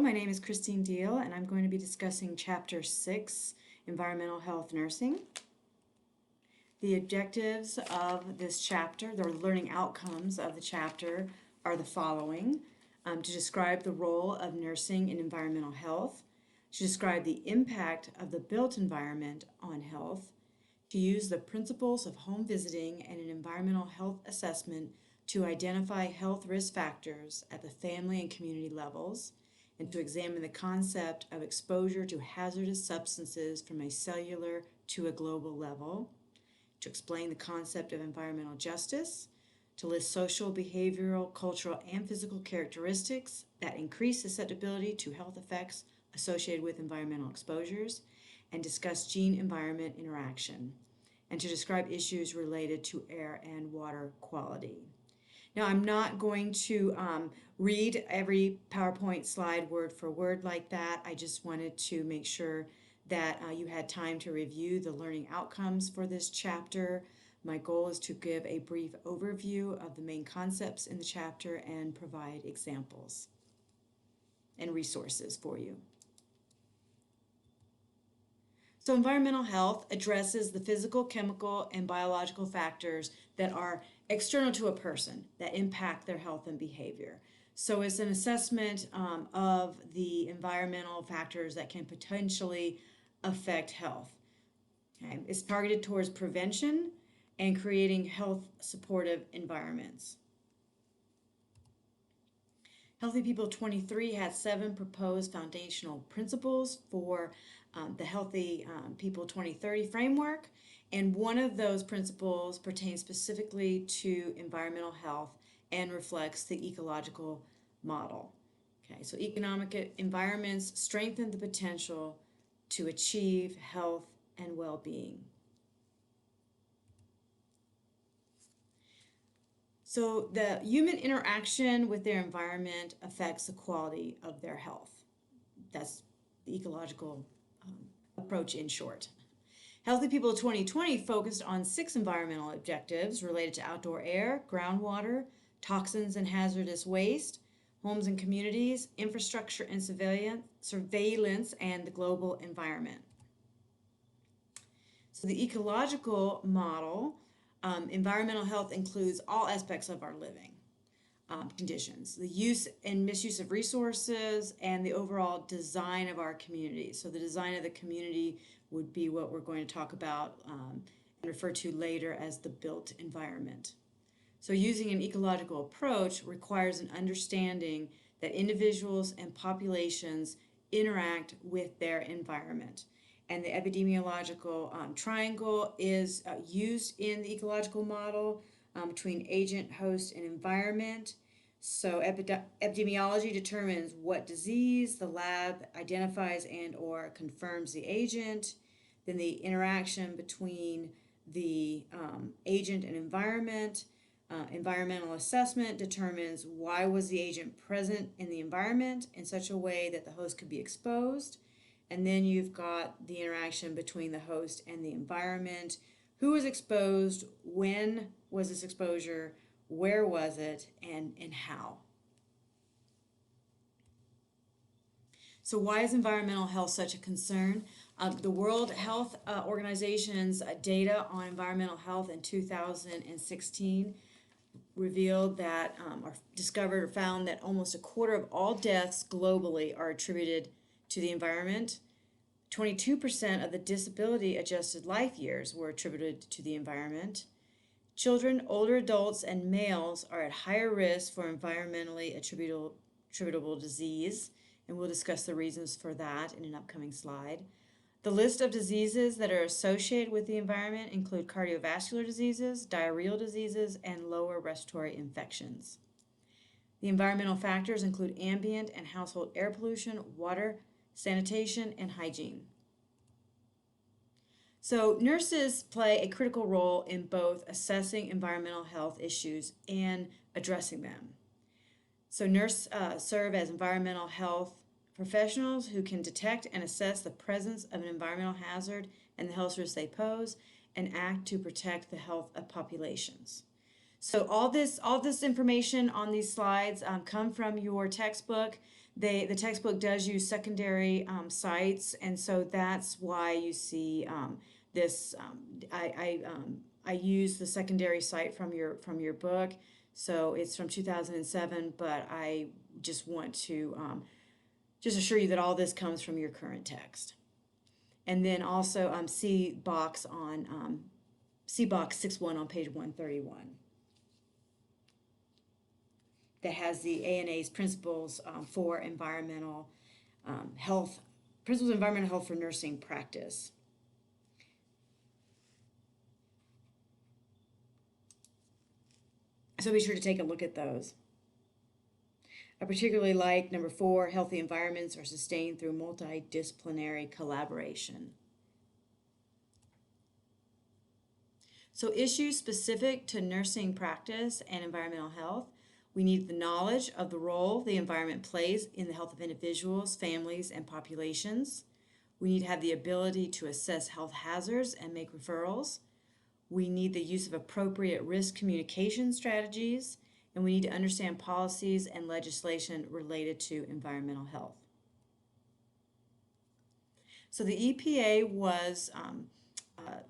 my name is Christine Deal, and I'm going to be discussing Chapter 6, Environmental Health Nursing. The objectives of this chapter, the learning outcomes of the chapter, are the following. To describe the role of nursing in environmental health, to describe the impact of the built environment on health, to use the principles of home visiting and an environmental health assessment to identify health risk factors at the family and community levels, and to examine the concept of exposure to hazardous substances from a cellular to a global level, to explain the concept of environmental justice, to list social, behavioral, cultural, and physical characteristics that increase susceptibility to health effects associated with environmental exposures, and discuss gene-environment interaction, and to describe issues related to air and water quality. Now, I'm not going to read every PowerPoint slide word for word like that. I just wanted to make sure that you had time to review the learning outcomes for this chapter. My goal is to give a brief overview of the main concepts in the chapter and provide examples and resources for you. So environmental health addresses the physical, chemical, and biological factors that are external to a person that impact their health and behavior. So it's an assessment of the environmental factors that can potentially affect health. Okay. It's targeted towards prevention and creating health supportive environments. Healthy People 23 has 7 proposed foundational principles for the Healthy People 2030 framework, and one of those principles pertains specifically to environmental health and reflects the ecological model. Okay, so economic environments strengthen the potential to achieve health and well-being. So the human interaction with their environment affects the quality of their health. That's the ecological approach in short. Healthy People 2020 focused on 6 environmental objectives related to outdoor air, groundwater, toxins and hazardous waste, homes and communities, infrastructure and surveillance, and the global environment. So the ecological model, environmental health includes all aspects of our living conditions, the use and misuse of resources, and the overall design of our community. So the design of the community would be what we're going to talk about and refer to later as the built environment. So using an ecological approach requires an understanding that individuals and populations interact with their environment. And the epidemiological triangle is used in the ecological model between agent, host, and environment. So epidemiology determines what disease the lab identifies and or confirms the agent. Then the interaction between the agent and environment. Environmental assessment determines why was the agent present in the environment in such a way that the host could be exposed. And then you've got the interaction between the host and the environment. Who was exposed? When was this exposure? Where was it? And how? So why is environmental health such a concern? The World Health Organization's data on environmental health in 2016 revealed that, or discovered or found that almost a quarter of all deaths globally are attributed to the environment. 22% of the disability-adjusted life years were attributed to the environment. Children, older adults, and males are at higher risk for environmentally attributable disease, and we'll discuss the reasons for that in an upcoming slide. The list of diseases that are associated with the environment include cardiovascular diseases, diarrheal diseases, and lower respiratory infections. The environmental factors include ambient and household air pollution, water, sanitation, and hygiene. So nurses play a critical role in both assessing environmental health issues and addressing them. So nurses serve as environmental health professionals who can detect and assess the presence of an environmental hazard and the health risks they pose and act to protect the health of populations. So all this information on these slides come from your textbook. The textbook does use secondary sites, and so that's why you see this. I use the secondary site from your book, so it's from 2007. But I just want to just assure you that all this comes from your current text, and then also C box 6-1 on page 131. That has the ANA's principles for environmental health, principles of environmental health for nursing practice. So be sure to take a look at those. I particularly like number 4, healthy environments are sustained through multidisciplinary collaboration. So issues specific to nursing practice and environmental health. We need the knowledge of the role the environment plays in the health of individuals, families, and populations. We need to have the ability to assess health hazards and make referrals. We need the use of appropriate risk communication strategies, and we need to understand policies and legislation related to environmental health. So the EPA was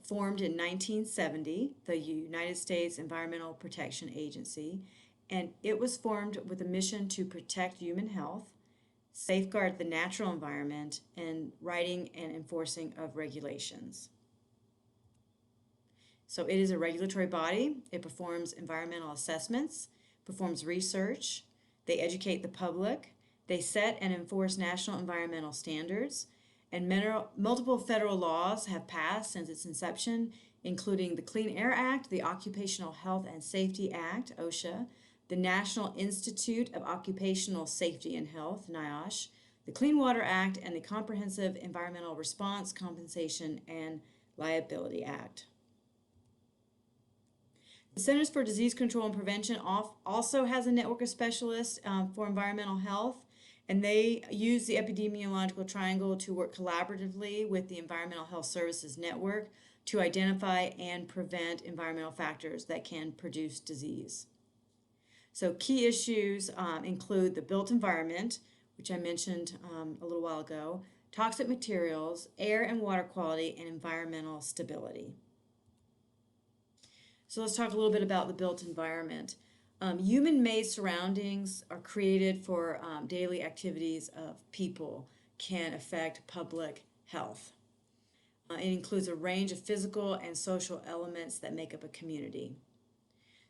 formed in 1970, the United States Environmental Protection Agency, and it was formed with a mission to protect human health, safeguard the natural environment, and writing and enforcing of regulations. So it is a regulatory body. It performs environmental assessments, performs research, they educate the public, they set and enforce national environmental standards, and multiple federal laws have passed since its inception, including the Clean Air Act, the Occupational Health and Safety Act, OSHA, the National Institute of Occupational Safety and Health, NIOSH, the Clean Water Act, and the Comprehensive Environmental Response, Compensation, and Liability Act. The Centers for Disease Control and Prevention also has a network of specialists for environmental health, and they use the epidemiological triangle to work collaboratively with the Environmental Health Services Network to identify and prevent environmental factors that can produce disease. So key issues include the built environment, which I mentioned a little while ago, toxic materials, air and water quality, and environmental stability. So let's talk a little bit about the built environment. Human-made surroundings are created for daily activities of people, can affect public health. It includes a range of physical and social elements that make up a community.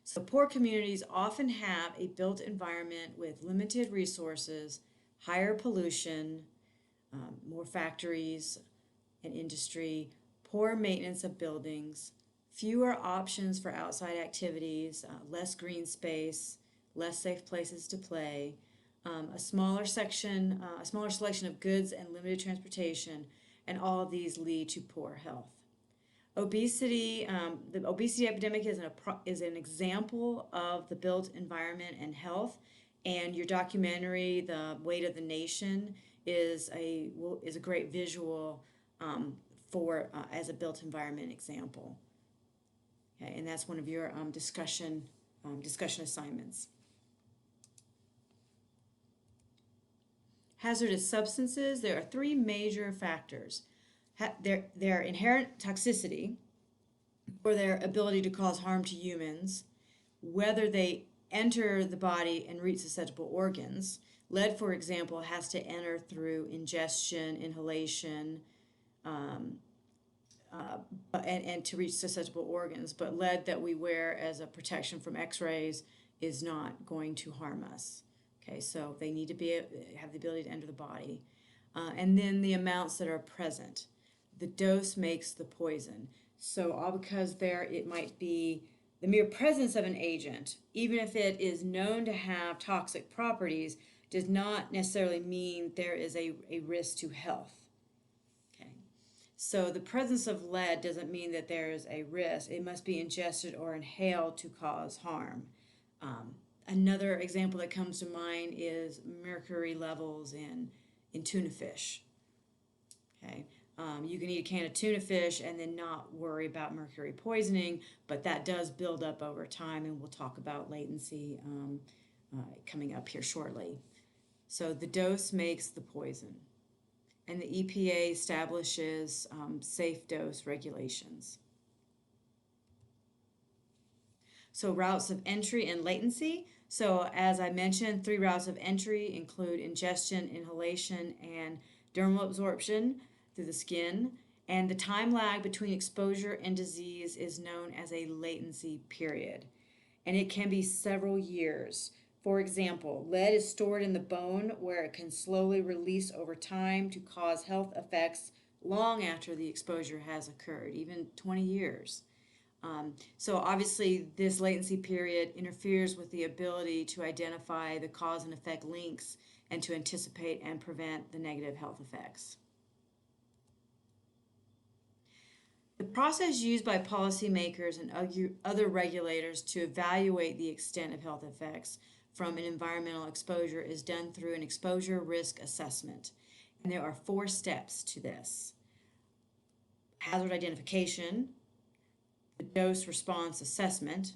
So poor communities often have a built environment with limited resources, higher pollution, more factories and industry, poor maintenance of buildings, fewer options for outside activities, less green space, less safe places to play, a smaller selection of goods and limited transportation, and all of these lead to poor health. Obesity, the obesity epidemic is an example of the built environment and health, and your documentary, The Weight of the Nation, is a great visual as a built environment example. Okay, and that's one of your discussion assignments. Hazardous substances, there are 3 major factors. Their inherent toxicity, or their ability to cause harm to humans, whether they enter the body and reach susceptible organs. Lead, for example, has to enter through ingestion, inhalation, and to reach susceptible organs, but lead that we wear as a protection from x-rays is not going to harm us. Okay, so they need to have the ability to enter the body. And then the amounts that are present. The dose makes the poison. So all because it might be the mere presence of an agent, even if it is known to have toxic properties, does not necessarily mean there is a risk to health. So the presence of lead doesn't mean that there is a risk. It must be ingested or inhaled to cause harm. Another example that comes to mind is mercury levels in tuna fish. Okay, you can eat a can of tuna fish and then not worry about mercury poisoning, but that does build up over time, and we'll talk about latency coming up here shortly. So the dose makes the poison. And the EPA establishes safe dose regulations. So routes of entry and latency. So as I mentioned, 3 routes of entry include ingestion, inhalation, and dermal absorption through the skin. And the time lag between exposure and disease is known as a latency period. And it can be several years. For example, lead is stored in the bone where it can slowly release over time to cause health effects long after the exposure has occurred, even 20 years. So obviously this latency period interferes with the ability to identify the cause and effect links and to anticipate and prevent the negative health effects. The process used by policymakers and other regulators to evaluate the extent of health effects from an environmental exposure is done through an exposure risk assessment. And there are 4 steps to this. Hazard identification, the dose response assessment,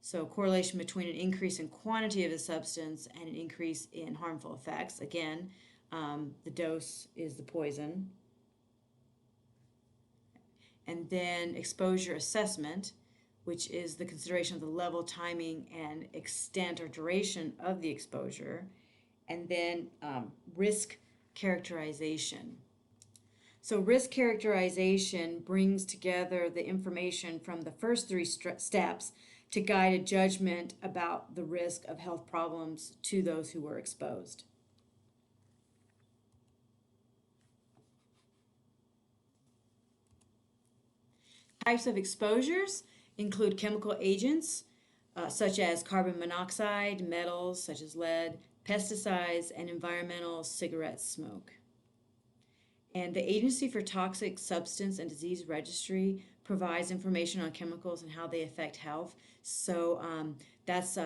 so correlation between an increase in quantity of the substance and an increase in harmful effects. Again, the dose is the poison. And then exposure assessment, which is the consideration of the level, timing, and extent or duration of the exposure. And then risk characterization. So risk characterization brings together the information from the first 3 steps to guide a judgment about the risk of health problems to those who were exposed. Types of exposures include chemical agents such as carbon monoxide, metals such as lead, pesticides, and environmental cigarette smoke. And the Agency for Toxic Substance and Disease Registry provides information on chemicals and how they affect health. So that's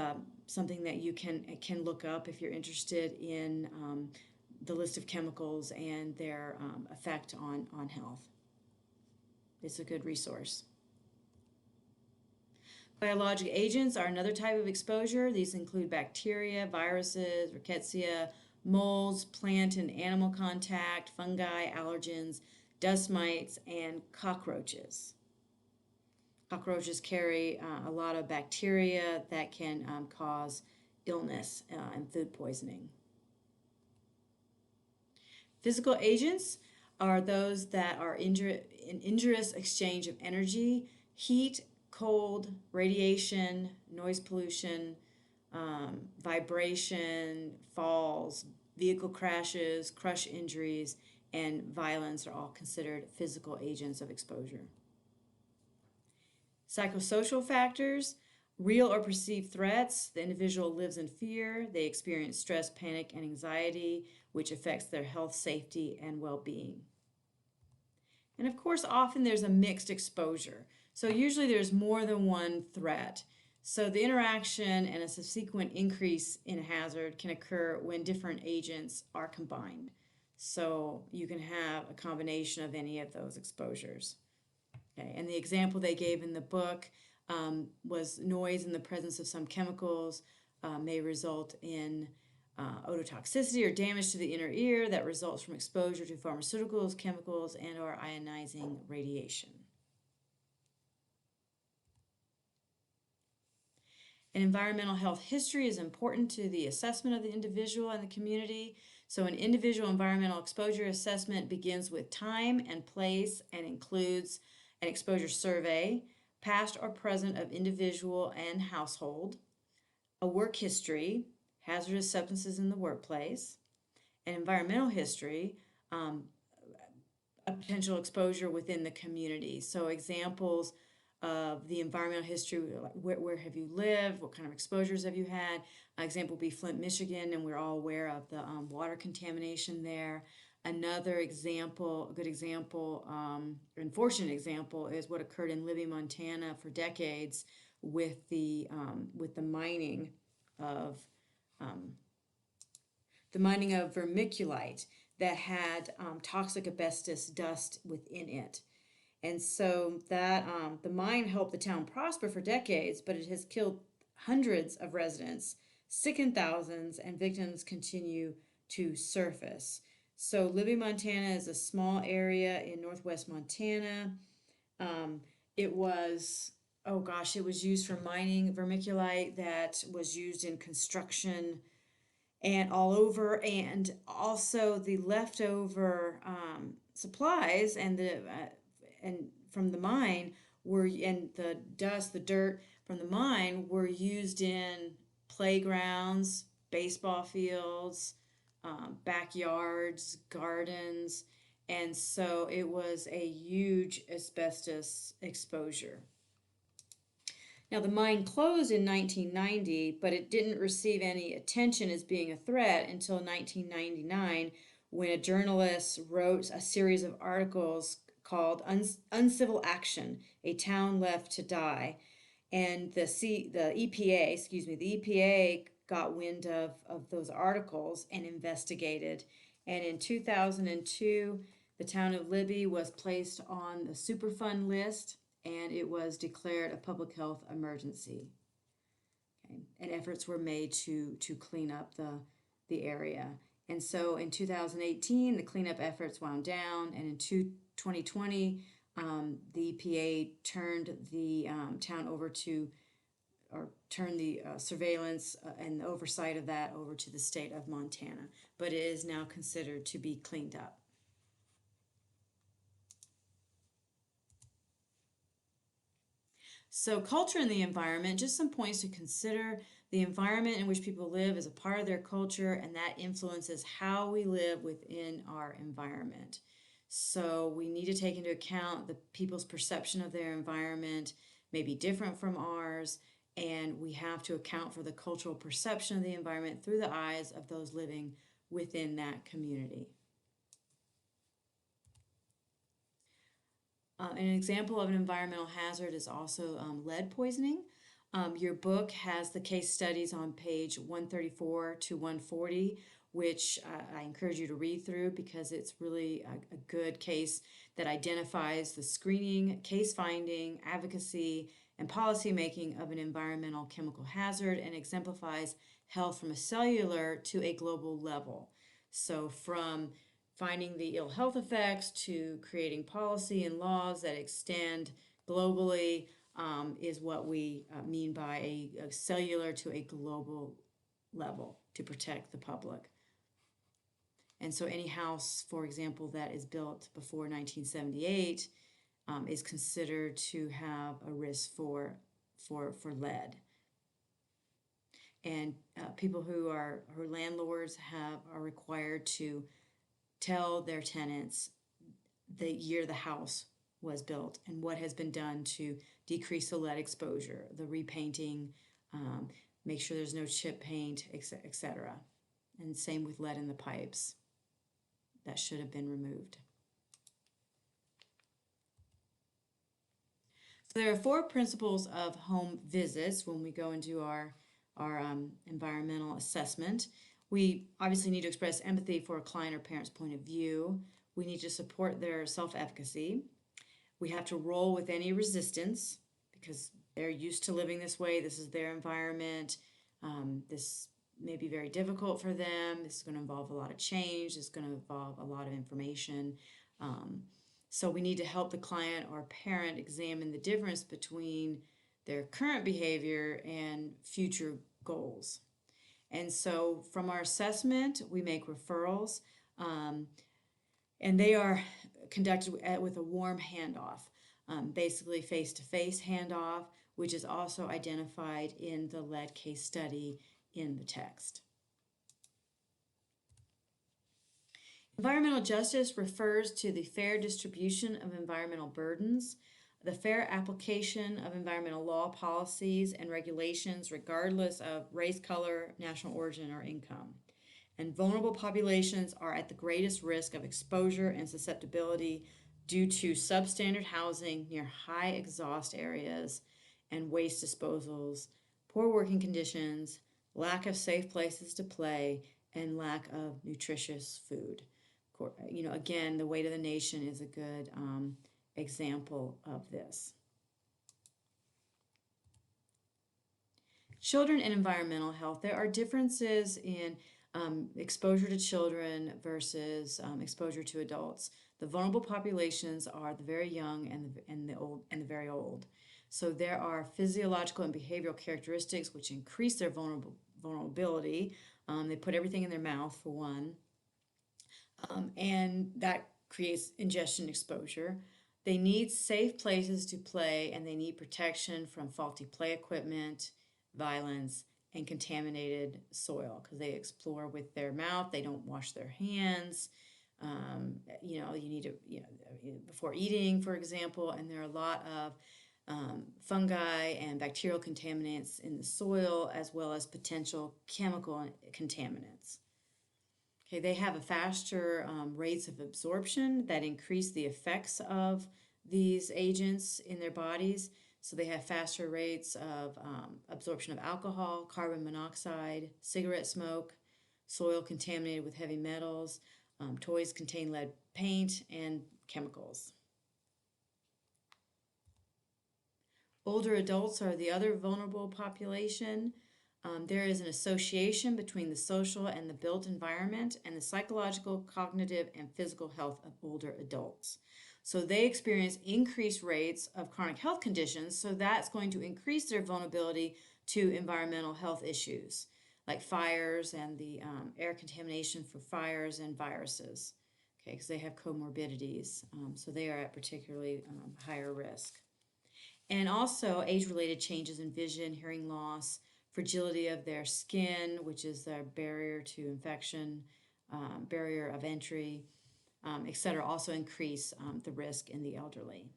something that you can look up if you're interested in the list of chemicals and their effect on health. It's a good resource. Biologic agents are another type of exposure. These include bacteria, viruses, rickettsia, molds, plant and animal contact, fungi, allergens, dust mites, and cockroaches. Cockroaches carry a lot of bacteria that can cause illness and food poisoning. Physical agents are those that are an injurious exchange of energy, heat, cold, radiation, noise pollution, vibration, falls, vehicle crashes, crush injuries, and violence are all considered physical agents of exposure. Psychosocial factors, real or perceived threats. The individual lives in fear. They experience stress, panic, and anxiety, which affects their health, safety, and well-being. And of course, often there's a mixed exposure. So usually there's more than one threat. So the interaction and a subsequent increase in a hazard can occur when different agents are combined. So you can have a combination of any of those exposures. Okay, and the example they gave in the book was noise in the presence of some chemicals may result in ototoxicity or damage to the inner ear that results from exposure to pharmaceuticals, chemicals, and or ionizing radiation. An environmental health history is important to the assessment of the individual and the community. So an individual environmental exposure assessment begins with time and place and includes an exposure survey, past or present of individual and household, a work history, hazardous substances in the workplace, an environmental history, a potential exposure within the community. So examples of the environmental history, like where have you lived, what kind of exposures have you had. An example would be Flint, Michigan, and we're all aware of the water contamination there. Another example, a good example, unfortunate example, is what occurred in Libby, Montana for decades with the mining of vermiculite that had toxic asbestos dust within it. And so that the mine helped the town prosper for decades, but it has killed hundreds of residents, sickened thousands, and victims continue to surface. So Libby, Montana is a small area in northwest Montana. Um, it was, oh gosh, it was used for mining vermiculite that was used in construction and all over, and also the leftover supplies and from the mine were, and the dust, the dirt from the mine were used in playgrounds, baseball fields, backyards, gardens, and so it was a huge asbestos exposure. Now, the mine closed in 1990, but it didn't receive any attention as being a threat until 1999 when a journalist wrote a series of articles called Uncivil Action, A Town Left to Die. And the EPA got wind of those articles and investigated. And in 2002, the town of Libby was placed on the Superfund list and it was declared a public health emergency. Okay. And efforts were made to clean up the area. And so in 2018, the cleanup efforts wound down, and in 2020, the EPA turned the town over to, or turned the surveillance and the oversight of that over to the state of Montana. But it is now considered to be cleaned up. So culture and the environment, just some points to consider. The environment in which people live is a part of their culture, and that influences how we live within our environment. So we need to take into account the people's perception of their environment may be different from ours, and we have to account for the cultural perception of the environment through the eyes of those living within that community. An example of an environmental hazard is also lead poisoning. Your book has the case studies on page 134 to 140, which I encourage you to read through because it's really a good case that identifies the screening, case finding, advocacy, and policy making of an environmental chemical hazard and exemplifies health from a cellular to a global level. So from finding the ill health effects to creating policy and laws that extend globally is what we mean by a cellular to a global level to protect the public. And so any house, for example, that is built before 1978 is considered to have a risk for lead. And people who are landlords are required to tell their tenants the year the house was built and what has been done to decrease the lead exposure, the repainting, make sure there's no chip paint, etc. And same with lead in the pipes. That should have been removed. So there are 4 principles of home visits when we go and do our environmental assessment. We obviously need to express empathy for a client or parent's point of view. We need to support their self-efficacy. We have to roll with any resistance because they're used to living this way. This is their environment. This may be very difficult for them. This is going to involve a lot of change. It's going to involve a lot of information. So we need to help the client or parent examine the difference between their current behavior and future goals. And so from our assessment, we make referrals, and they are conducted with a warm handoff, basically face-to-face handoff, which is also identified in the lead case study in the text. Environmental justice refers to the fair distribution of environmental burdens, the fair application of environmental law, policies, and regulations regardless of race, color, national origin, or income. And vulnerable populations are at the greatest risk of exposure and susceptibility due to substandard housing near high exhaust areas and waste disposals, poor working conditions, lack of safe places to play, and lack of nutritious food. You know, again, the weight of the nation is a good example of this. Children and environmental health. There are differences in exposure to children versus exposure to adults. The vulnerable populations are the very young and the old and the very old. So there are physiological and behavioral characteristics which increase their vulnerability. They put everything in their mouth for one, and that creates ingestion exposure. They need safe places to play, and they need protection from faulty play equipment, violence, and contaminated soil because they explore with their mouth. They don't wash their hands. You need to, before eating, for example, and there are a lot of fungi and bacterial contaminants in the soil as well as potential chemical contaminants. Okay, they have a faster rates of absorption that increase the effects of these agents in their bodies. So they have faster rates of absorption of alcohol, carbon monoxide, cigarette smoke, soil contaminated with heavy metals, toys contain lead paint, and chemicals. Older adults are the other vulnerable population. There is an association between the social and the built environment and the psychological, cognitive, and physical health of older adults. So they experience increased rates of chronic health conditions, so that's going to increase their vulnerability to environmental health issues like fires and the air contamination for fires and viruses, okay, because they have comorbidities, so they are at particularly higher risk. And also age-related changes in vision, hearing loss, fragility of their skin, which is their barrier to infection, barrier of entry, etc., also increase the risk in the elderly.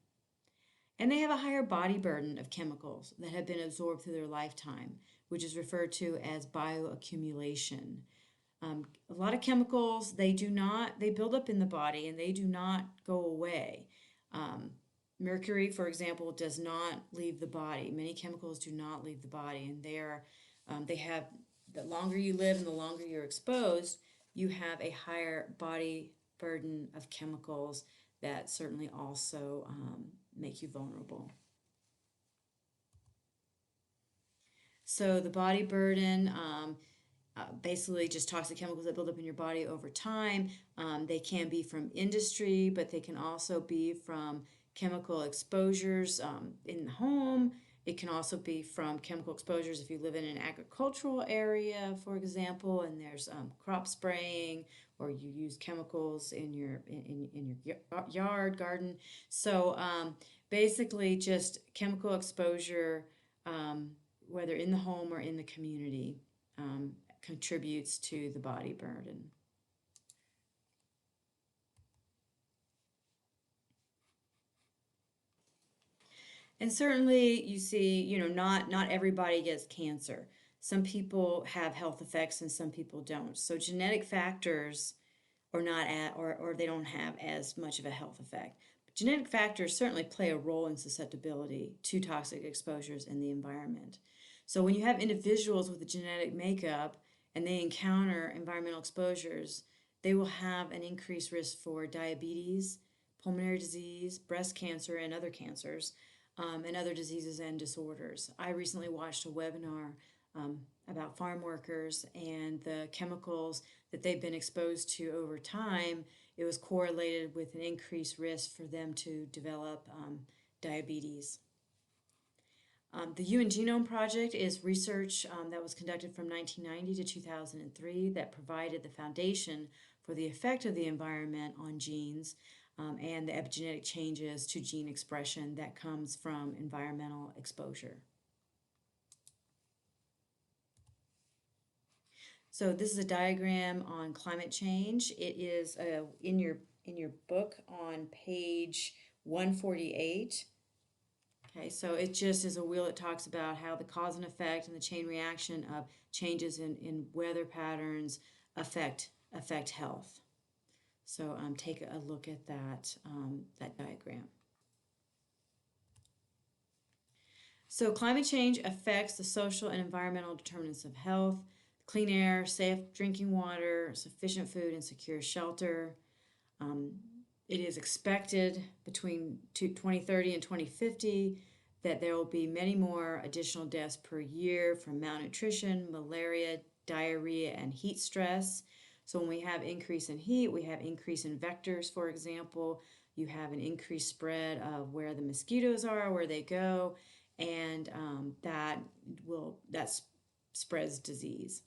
And they have a higher body burden of chemicals that have been absorbed through their lifetime, which is referred to as bioaccumulation. A lot of chemicals, they build up in the body and they do not go away. Mercury, for example, does not leave the body. Many chemicals do not leave the body, and they have, the longer you live and the longer you're exposed, you have a higher body burden of chemicals that certainly also make you vulnerable. So the body burden, basically just toxic chemicals that build up in your body over time. They can be from industry, but they can also be from chemical exposures in the home. It can also be from chemical exposures if you live in an agricultural area, for example, and there's crop spraying, or you use chemicals in your yard, garden. So basically just chemical exposure, whether in the home or in the community, contributes to the body burden. And certainly you see, not everybody gets cancer. Some people have health effects and some people don't. So genetic factors are not or they don't have as much of a health effect. But genetic factors certainly play a role in susceptibility to toxic exposures in the environment. So when you have individuals with a genetic makeup and they encounter environmental exposures, they will have an increased risk for diabetes, pulmonary disease, breast cancer, and other cancers. And other diseases and disorders. I recently watched a webinar about farm workers and the chemicals that they've been exposed to over time. It was correlated with an increased risk for them to develop diabetes. The Human Genome Project is research that was conducted from 1990 to 2003 that provided the foundation for the effect of the environment on genes and the epigenetic changes to gene expression that comes from environmental exposure. So this is a diagram on climate change. It is in your book on page 148. Okay, so it just is a wheel that talks about how the cause and effect and the chain reaction of changes in weather patterns affect health. So take a look at that diagram. So climate change affects the social and environmental determinants of health, clean air, safe drinking water, sufficient food, and secure shelter. It is expected between 2030 and 2050 that there will be many more additional deaths per year from malnutrition, malaria, diarrhea and heat stress. So when we have increase in heat, we have increase in vectors, for example. You have an increased spread of where the mosquitoes are, where they go, and that spreads disease.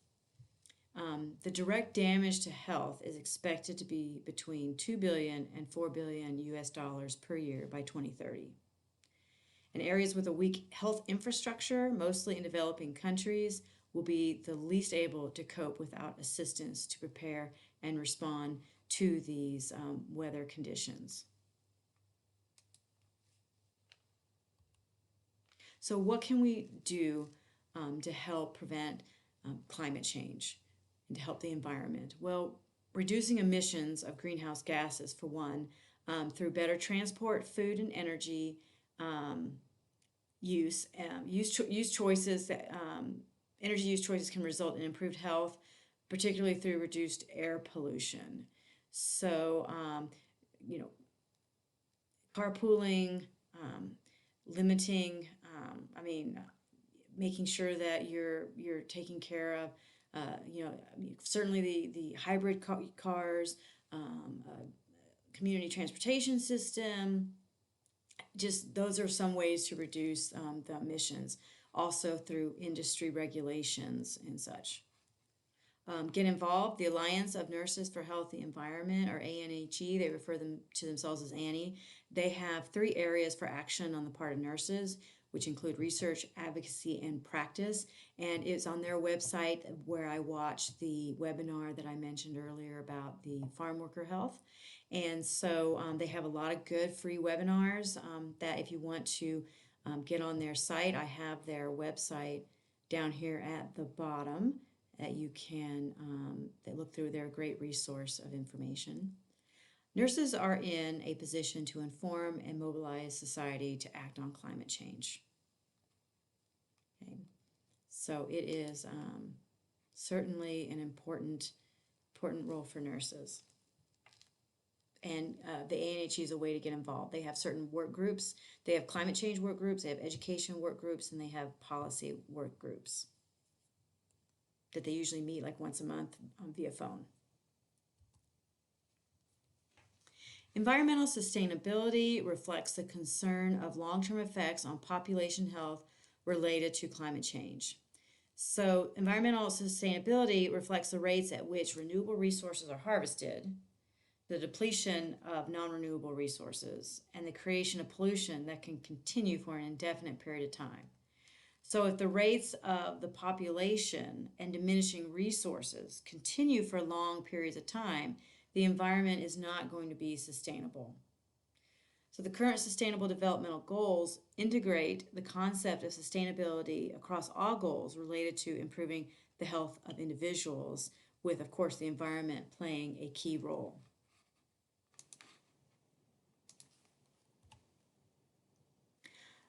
The direct damage to health is expected to be between 2 billion and 4 billion US dollars per year by 2030. In areas with a weak health infrastructure, mostly in developing countries, will be the least able to cope without assistance to prepare and respond to these weather conditions. So what can we do to help prevent climate change and to help the environment? Well, reducing emissions of greenhouse gases, for one, through better transport, food, and energy use. Energy use choices can result in improved health, particularly through reduced air pollution. So, carpooling, limiting, making sure that you're taking care of, certainly the hybrid cars, community transportation system. Just those are some ways to reduce the emissions, also through industry regulations and such. Get involved. The Alliance of Nurses for Healthy Environment, or ANHE, they refer to themselves as Annie. They have 3 areas for action on the part of nurses, which include research, advocacy, and practice. And it's on their website where I watched the webinar that I mentioned earlier about the farm worker health. And so they have a lot of good free webinars that if you want to get on their site, I have their website down here at the bottom that you can look through. They're a great resource of information. Nurses are in a position to inform and mobilize society to act on climate change. Okay. So it is certainly an important role for nurses. And the ANHE is a way to get involved. They have certain work groups. They have climate change work groups, they have education work groups, and they have policy work groups that they usually meet like once a month via phone. Environmental sustainability reflects the concern of long-term effects on population health related to climate change. So environmental sustainability reflects the rates at which renewable resources are harvested, the depletion of non-renewable resources, and the creation of pollution that can continue for an indefinite period of time. So if the rates of the population and diminishing resources continue for long periods of time, the environment is not going to be sustainable. So the current Sustainable Developmental Goals integrate the concept of sustainability across all goals related to improving the health of individuals, with, of course, the environment playing a key role.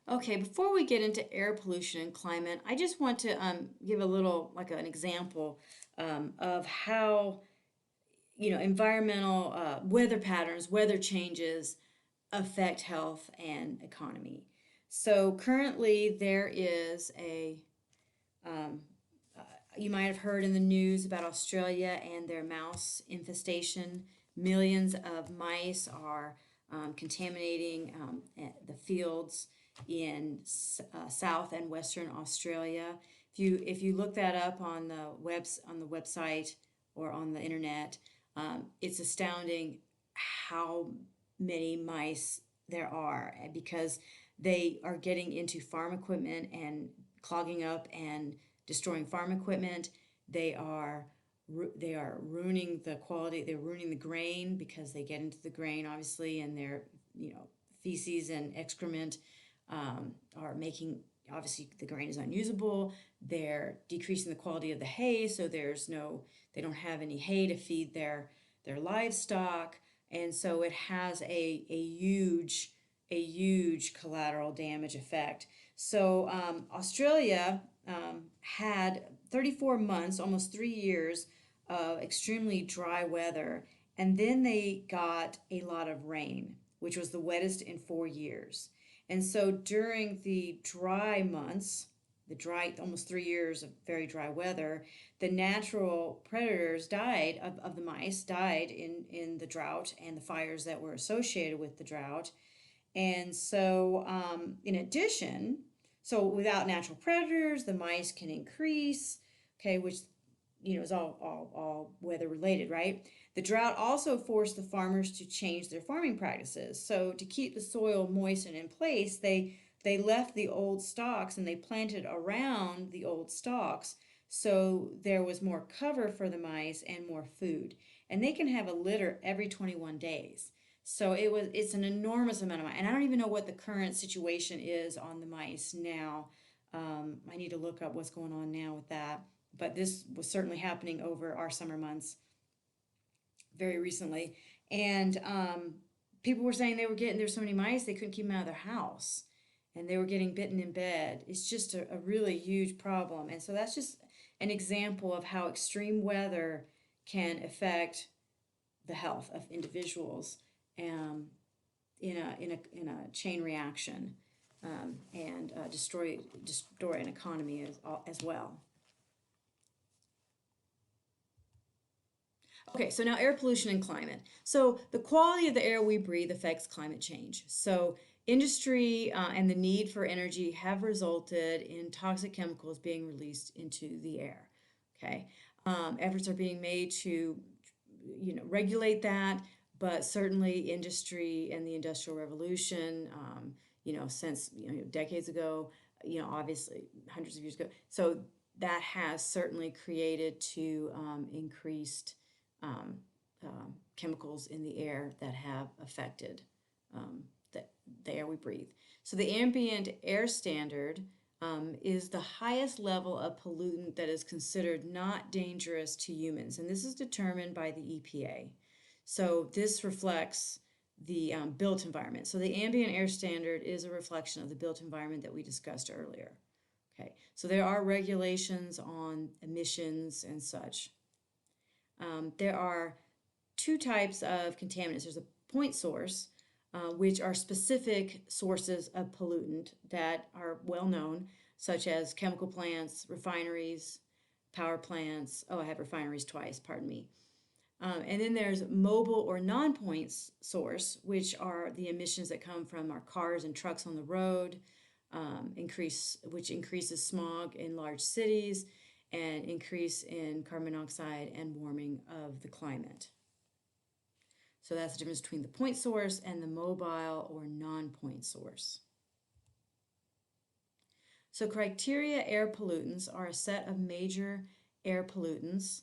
Okay, before we get into air pollution and climate, I just want to give a little, like an example of how, environmental weather patterns, weather changes affect health and economy. So currently there is you might have heard in the news about Australia and their mouse infestation. Millions of mice are contaminating the fields in South and Western Australia. If you look that up on the website or on the internet, it's astounding how many mice there are, because they are getting into farm equipment and clogging up and destroying farm equipment. They are ruining the quality. They're ruining the grain because they get into the grain, obviously, and their feces and excrement are making, obviously, the grain is unusable. They're decreasing the quality of the hay, so they don't have any hay to feed their livestock, and so it has a huge collateral damage effect. So Australia had 34 months, almost 3 years of extremely dry weather, and then they got a lot of rain, which was the wettest in 4 years. And so during the dry months, the dry, almost 3 years of very dry weather, the natural predators died of the mice died in the drought and the fires that were associated with the drought. And so, in addition, so without natural predators, the mice can increase, okay, which is all weather related, right? The drought also forced the farmers to change their farming practices. So to keep the soil moist and in place, they left the old stalks and they planted around the old stalks, so there was more cover for the mice and more food. And they can have a litter every 21 days. So it's an enormous amount of mice. And I don't even know what the current situation is on the mice now. I need to look up what's going on now with that. But this was certainly happening over our summer months very recently. And people were saying there's so many mice, they couldn't keep them out of their house. And they were getting bitten in bed. It's just a really huge problem. And so that's just an example of how extreme weather can affect the health of individuals in a chain reaction, and destroy an economy as well. Okay, so now air pollution and climate. So the quality of the air we breathe affects climate change. So industry and the need for energy have resulted in toxic chemicals being released into the air. Okay, efforts are being made to regulate that, but certainly industry and the Industrial Revolution, since decades ago, obviously hundreds of years ago. So that has certainly created to increased chemicals in the air that have affected the air we breathe. So the ambient air standard is the highest level of pollutant that is considered not dangerous to humans, and this is determined by the EPA. So this reflects the built environment. So the ambient air standard is a reflection of the built environment that we discussed earlier. Okay, so there are regulations on emissions and such. There are two types of contaminants. There's a point source, which are specific sources of pollutant that are well known, such as chemical plants, refineries, power plants. Oh, I have refineries twice, pardon me. And then there's mobile or non-point source, which are the emissions that come from our cars and trucks on the road, which increases smog in large cities and increase in carbon monoxide and warming of the climate. So that's the difference between the point source and the mobile or non-point source. So criteria air pollutants are a set of major air pollutants: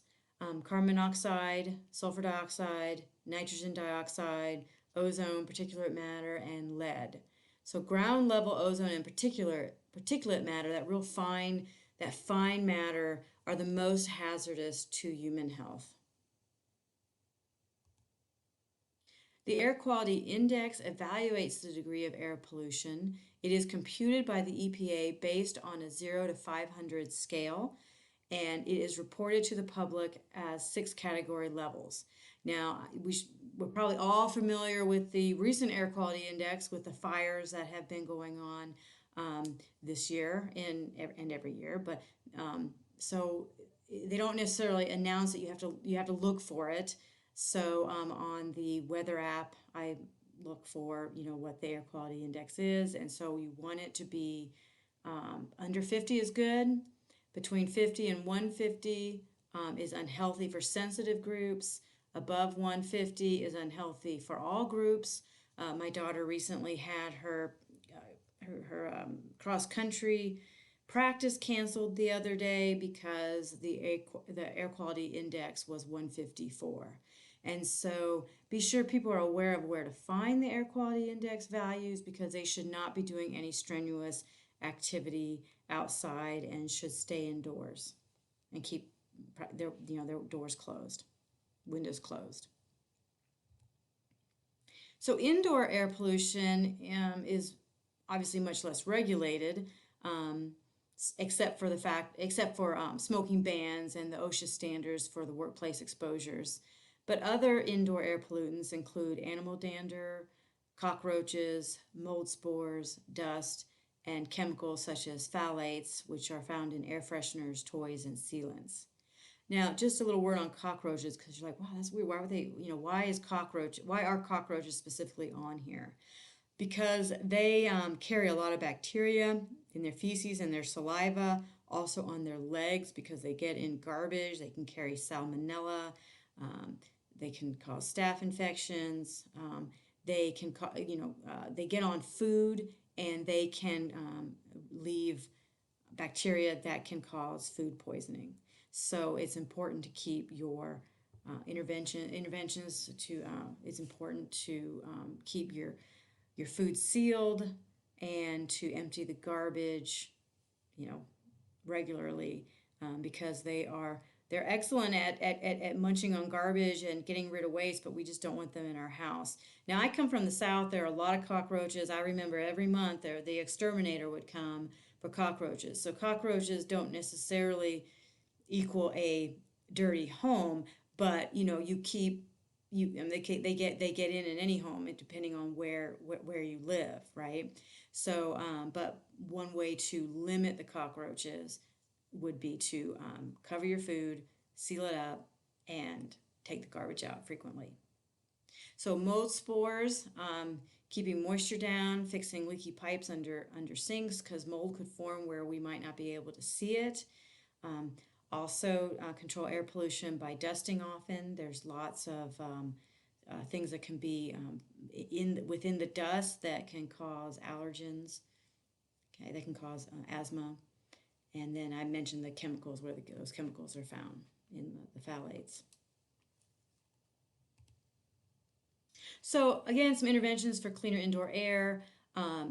carbon monoxide, sulfur dioxide, nitrogen dioxide, ozone, particulate matter, and lead. So ground level ozone and particulate matter, that fine matter, are the most hazardous to human health. The Air Quality Index evaluates the degree of air pollution. It is computed by the EPA based on a 0 to 500 scale, and it is reported to the public as 6 category levels. Now, we're probably all familiar with the recent Air Quality Index with the fires that have been going on this year and every year, but so they don't necessarily announce that you have to look for it. So on the weather app, I look for what the air quality index is, and so you want it to be under 50 is good. Between 50 and 150 is unhealthy for sensitive groups. Above 150 is unhealthy for all groups. My daughter recently had her cross country practice canceled the other day because the air quality index was 154. And so be sure people are aware of where to find the air quality index values, because they should not be doing any strenuous activity outside and should stay indoors and keep their doors closed, windows closed. So indoor air pollution is obviously much less regulated, except for smoking bans and the OSHA standards for the workplace exposures. But other indoor air pollutants include animal dander, cockroaches, mold spores, dust, and chemicals such as phthalates, which are found in air fresheners, toys, and sealants. Now, just a little word on cockroaches, because you're like, wow, that's weird. Why would they, why are cockroaches specifically on here? Because they carry a lot of bacteria in their feces and their saliva, also on their legs because they get in garbage. They can carry salmonella. Um, they can cause staph infections. They can, they get on food and they can leave bacteria that can cause food poisoning. So it's important to keep your interventions to. It's important to keep your food sealed and to empty the garbage, you know, regularly because they're excellent at munching on garbage and getting rid of waste, but we just don't want them in our house. Now, I come from the South. There are a lot of cockroaches. I remember every month the exterminator would come for cockroaches. So cockroaches don't necessarily equal a dirty home, but you keep they get in any home, depending on where you live, right? So, but one way to limit the cockroaches would be to cover your food, seal it up, and take the garbage out frequently. So mold spores, keeping moisture down, fixing leaky pipes under sinks because mold could form where we might not be able to see it. Um, Also, control air pollution by dusting often. There's lots of things that can be within the dust that can cause allergens. Okay, that can cause asthma. And then I mentioned the chemicals, where those chemicals are found in the phthalates. So again, some interventions for cleaner indoor air,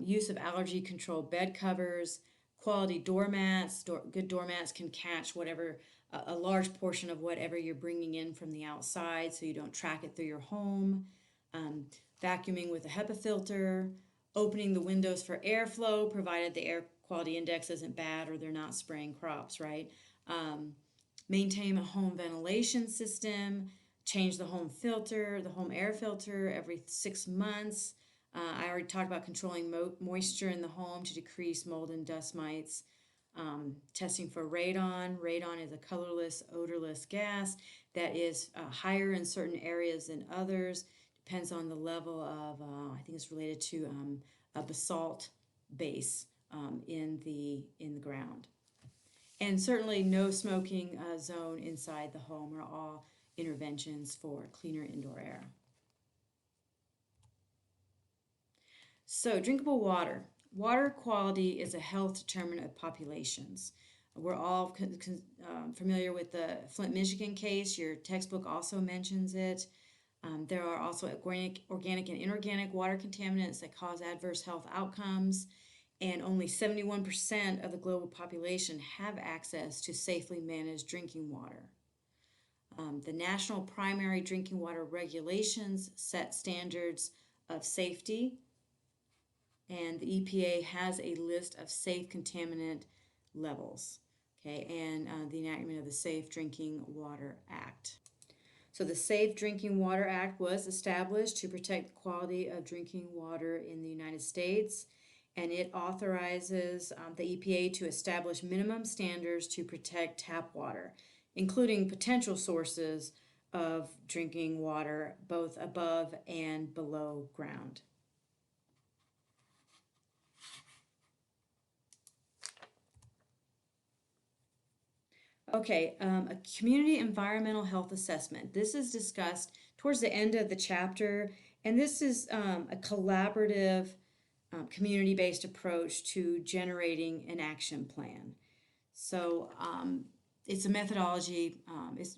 use of allergy control bed covers, quality doormats. Good doormats can catch a large portion of whatever you're bringing in from the outside so you don't track it through your home. Vacuuming with a HEPA filter, opening the windows for airflow, provided the air quality index isn't bad or they're not spraying crops, right? Maintain a home ventilation system, change the home air filter every 6 months. I already talked about controlling moisture in the home to decrease mold and dust mites. Testing for radon. Radon is a colorless, odorless gas that is higher in certain areas than others. Depends on the level of, I think it's related to a basalt base in the ground. And certainly no smoking zone inside the home are all interventions for cleaner indoor air. So, drinkable water. Water quality is a health determinant of populations. We're all familiar with the Flint, Michigan case. Your textbook also mentions it. There are also organic and inorganic water contaminants that cause adverse health outcomes, and only 71% of the global population have access to safely managed drinking water. The National Primary Drinking Water Regulations set standards of safety, and the EPA has a list of safe contaminant levels, okay, and the enactment of the Safe Drinking Water Act. So the Safe Drinking Water Act was established to protect the quality of drinking water in the United States, and it authorizes the EPA to establish minimum standards to protect tap water, including potential sources of drinking water both above and below ground. Okay, a community environmental health assessment. This is discussed towards the end of the chapter, and this is a collaborative, community-based approach to generating an action plan. So it's a methodology, it's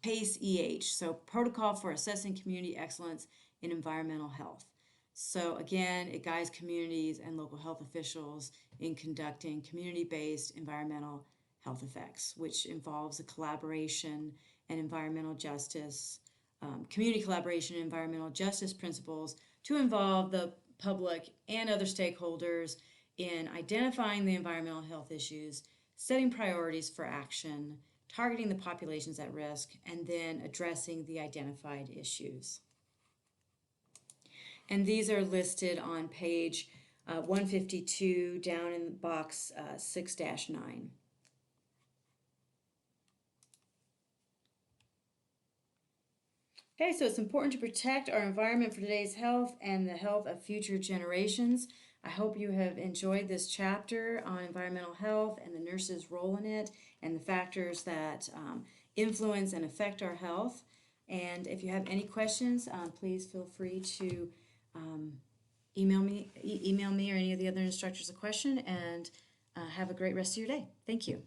PACE-EH, so Protocol for Assessing Community Excellence in Environmental Health. So again, it guides communities and local health officials in conducting community-based environmental health effects, which involves a collaboration and environmental justice, community collaboration and environmental justice principles to involve the public and other stakeholders in identifying the environmental health issues, setting priorities for action, targeting the populations at risk, and then addressing the identified issues. And these are listed on page 152 down in box 6-9. Okay, so it's important to protect our environment for today's health and the health of future generations. I hope you have enjoyed this chapter on environmental health and the nurse's role in it and the factors that influence and affect our health. And if you have any questions, please feel free to email me or any of the other instructors a question, and have a great rest of your day. Thank you.